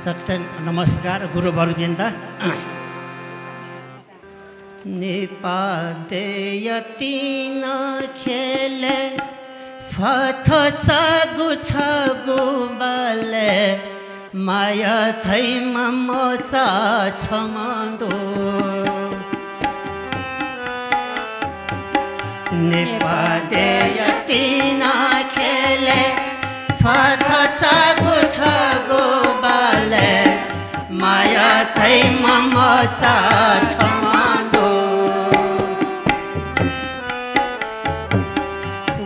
नमस्कार गुरुवर्गवृन्द निपाते यति नखेले फथ छगु छगु बले माया थैम मोचा छमदो निपाते यति नखेले फथ छगु छगु बले माया थैम मोचा छमदो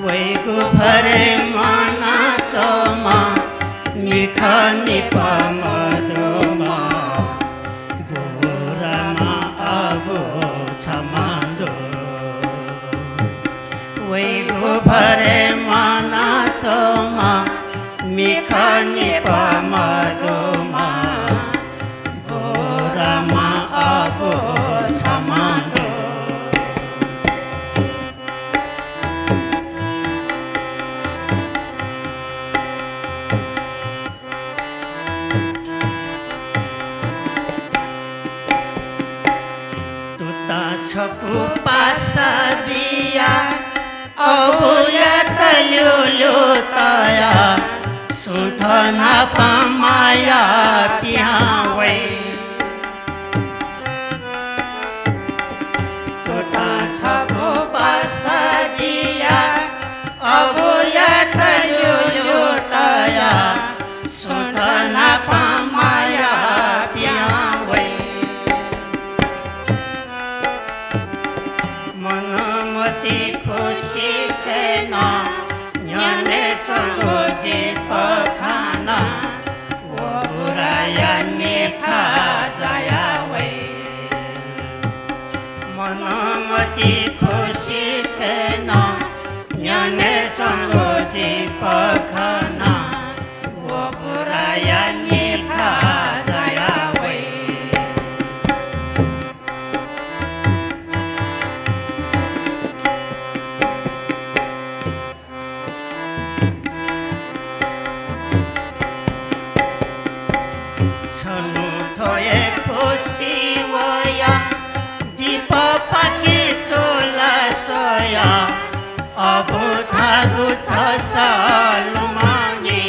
वैगु भरे मना चमा मिखा निपा मधुमा गोरमा अबो छमदो वैगु भरे मना चमा मिखा निपा मधुमा गोरमा अबो छमदो छपु पासा बिया अबुया तल्युलु तया सुधना पमाया पियावै टोटा छपु पासा बिया अबुया तल्युलु तया सुधना पमाया पियावै मनमती खुशी थिएन न्याने चलो दीप खाना वो बुराया निफा जाया वै मनमती खुशी थिएन न्याने चलो दीप खाना वो बुराया निफा जाया वै पाखी सोला सोया अब धागु छ सालुमानी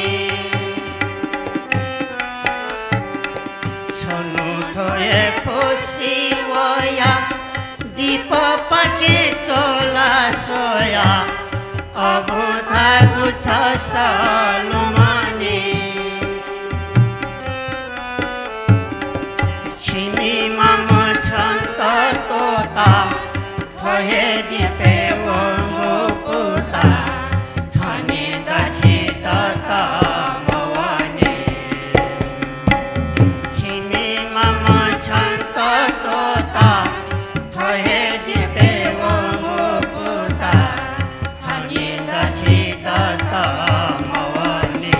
छनु थोए खुसी वया दीप पाखी सोला सोया अब धागु छ सालुमानी छिमी मामा थोहे दिपे वंगो पुता धनी दाची तता मवानी छिमी मामा छंत तोता थोहे दिपे वंगो पुता धनी दाची तता मवानी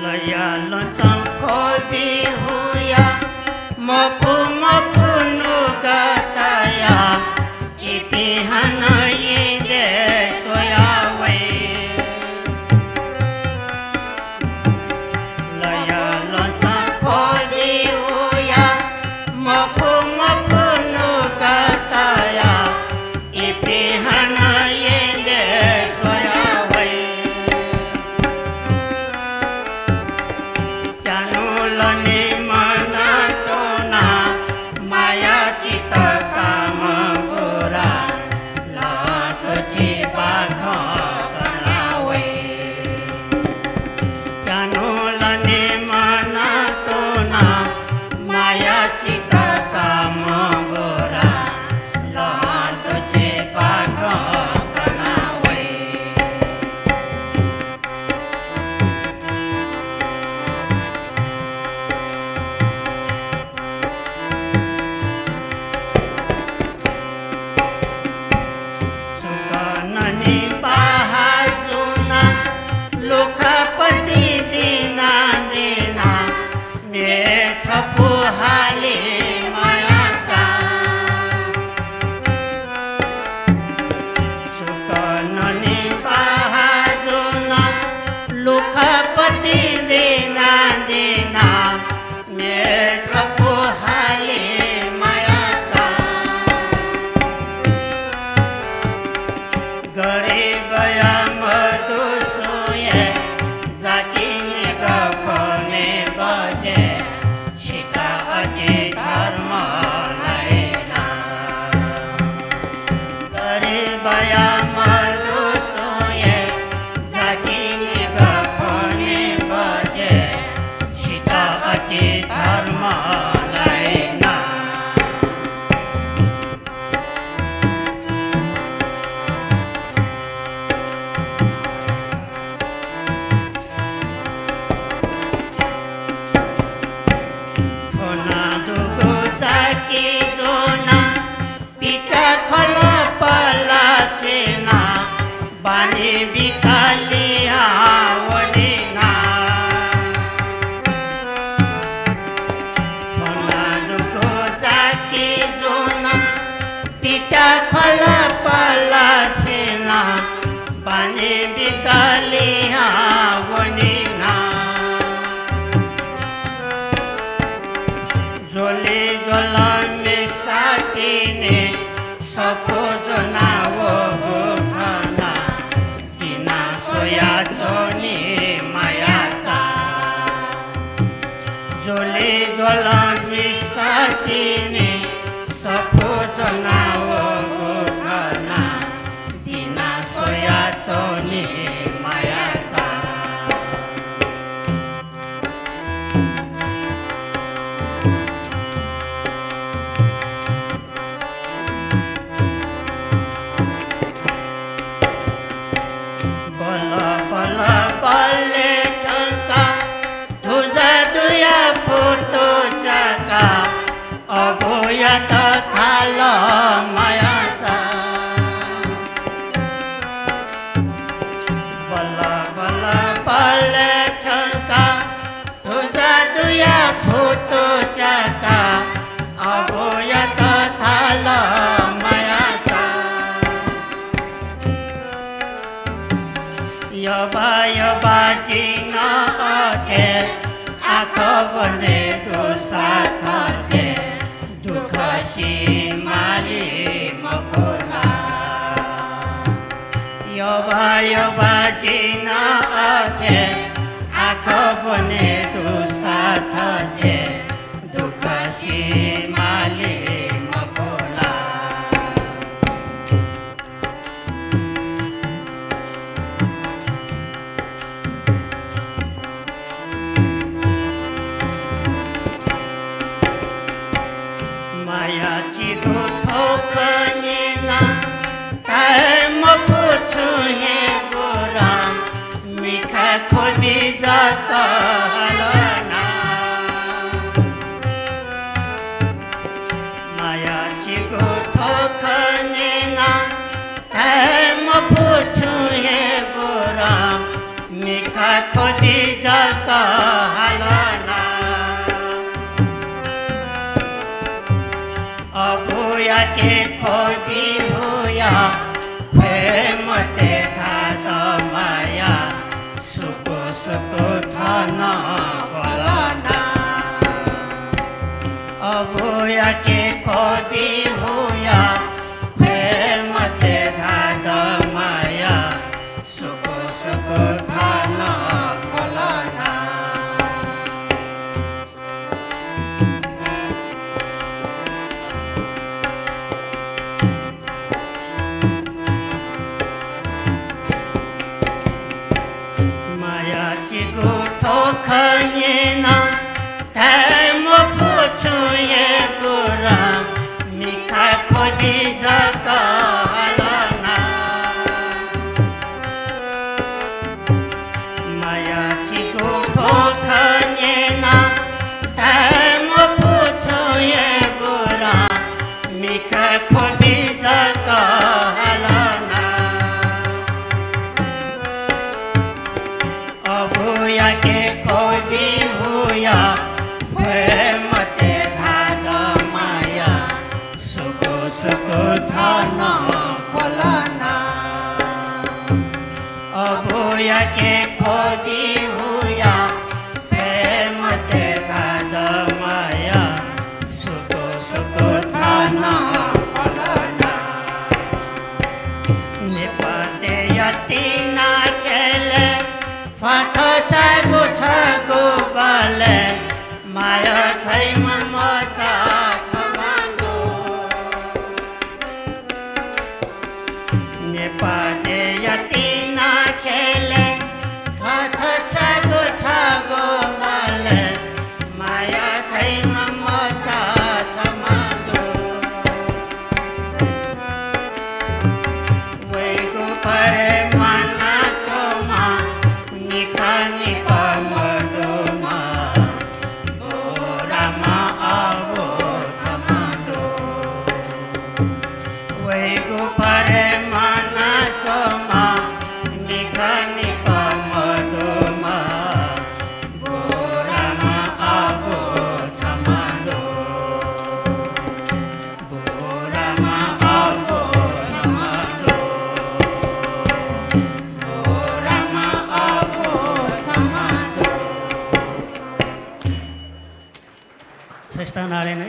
लया लोचम खोबी हुया मफु मफु नुगताया चिपी हनई दे सोया वै लया लोचम खोबी हुया मफु मफु नुगताया चिपी हनई दे सोया वै लने मना तोना माया चित काम बुरा लाख छिपा खनावे जानो लने मना तोना माया चित बिटा खल पलसिना पानी बिकलिया वनिना जोले जोल मिसाकिने सफो जनावो खाना तिना सोया जोनी मायाचा जोले जोल मिसाकिने सफो जनावो खाना तिना सोया जोनी मायाचा अभोयात थाल मायाचा बल बल पले छका तुझा दुया फोटो चाका अभोयात थाल मायाचा यबा यबा जिंग अथे आख बने डोसा खाते माली मकोला यबा यबा जिना अथे आख बने डोसा खाते दुखसी माली मकोला मायाची गोठोखनिना काय मफुछु हे गोरा मिखा खोबी जात हलना मायाची गोठोखनिना काय मफुछु हे गोरा मिखा खोबी जात हलना अभूया के खोबी हुया मते घात माया सुको सुको थाना बलना अभूया के खोबी हुया मते घात माया सुको सुको थाना बलना खनिना तैम पुछु ये गोरा नारायण